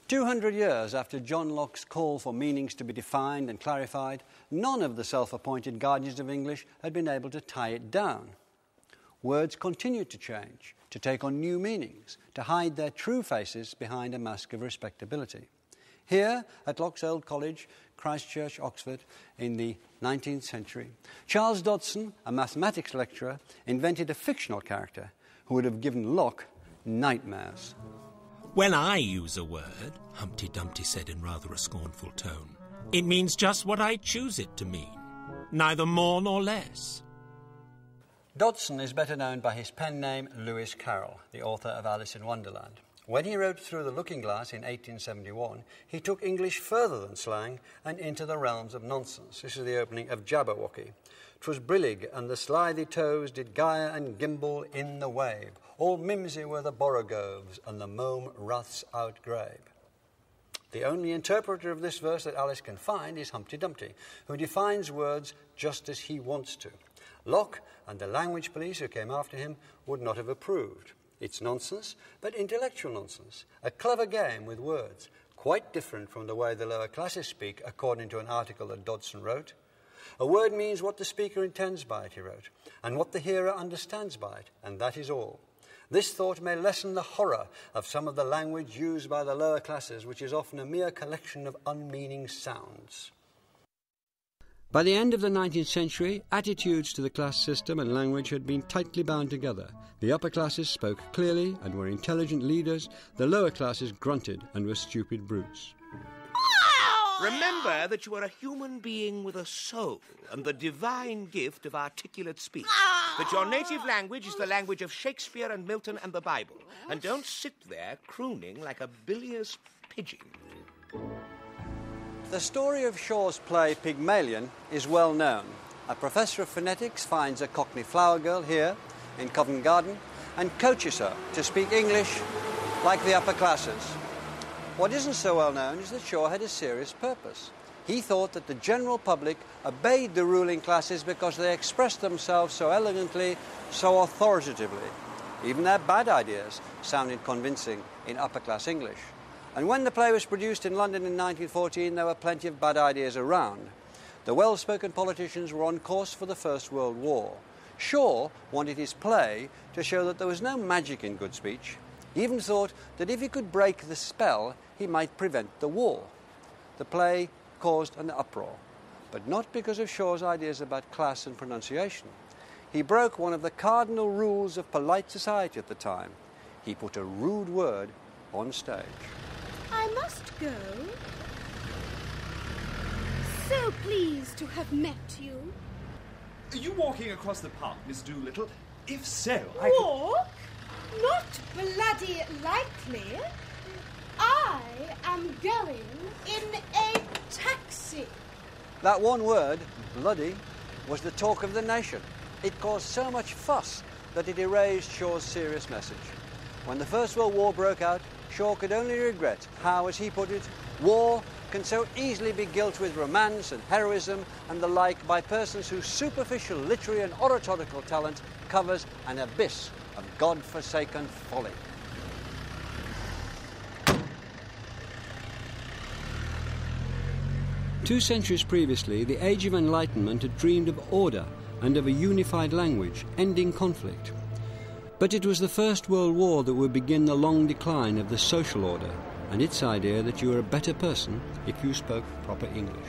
200 years after John Locke's call for meanings to be defined and clarified, none of the self-appointed guardians of English had been able to tie it down. Words continued to change, to take on new meanings, to hide their true faces behind a mask of respectability. Here, at Locke's Old College, Christchurch, Oxford, in the 19th century, Charles Dodson, a mathematics lecturer, invented a fictional character who would have given Locke nightmares. When I use a word, Humpty Dumpty said in rather a scornful tone, it means just what I choose it to mean, neither more nor less. Dodson is better known by his pen name Lewis Carroll, the author of Alice in Wonderland. When he wrote Through the Looking Glass in 1871, he took English further than slang and into the realms of nonsense. This is the opening of Jabberwocky. 'Twas brillig, and the slithy toes did gyre and gimble in the wave. All mimsy were the borogoves, and the mome wraths outgrabe. The only interpreter of this verse that Alice can find is Humpty Dumpty, who defines words just as he wants to. Locke and the language police who came after him would not have approved. It's nonsense, but intellectual nonsense, a clever game with words, quite different from the way the lower classes speak, according to an article that Dodson wrote. A word means what the speaker intends by it, he wrote, and what the hearer understands by it, and that is all. This thought may lessen the horror of some of the language used by the lower classes, which is often a mere collection of unmeaning sounds. By the end of the 19th century, attitudes to the class system and language had been tightly bound together. The upper classes spoke clearly and were intelligent leaders. The lower classes grunted and were stupid brutes. Remember that you are a human being with a soul and the divine gift of articulate speech. That your native language is the language of Shakespeare and Milton and the Bible. And don't sit there crooning like a bilious pigeon. The story of Shaw's play Pygmalion is well known. A professor of phonetics finds a Cockney flower girl here in Covent Garden and coaches her to speak English like the upper classes. What isn't so well known is that Shaw had a serious purpose. He thought that the general public obeyed the ruling classes because they expressed themselves so elegantly, so authoritatively. Even their bad ideas sounded convincing in upper-class English. And when the play was produced in London in 1914, there were plenty of bad ideas around. The well-spoken politicians were on course for the First World War. Shaw wanted his play to show that there was no magic in good speech. He even thought that if he could break the spell, he might prevent the war. The play caused an uproar, but not because of Shaw's ideas about class and pronunciation. He broke one of the cardinal rules of polite society at the time. He put a rude word on stage. I must go. So pleased to have met you. Are you walking across the park, Miss Doolittle? If so, Walk? Not bloody likely. I am going in a taxi. That one word, bloody, was the talk of the nation. It caused so much fuss that it erased Shaw's serious message. When the First World War broke out, Shaw could only regret how, as he put it, war can so easily be gilt with romance and heroism and the like by persons whose superficial literary and oratorical talent covers an abyss of God-forsaken folly. Two centuries previously, the Age of Enlightenment had dreamed of order and of a unified language, ending conflict. But it was the First World War that would begin the long decline of the social order and its idea that you were a better person if you spoke proper English.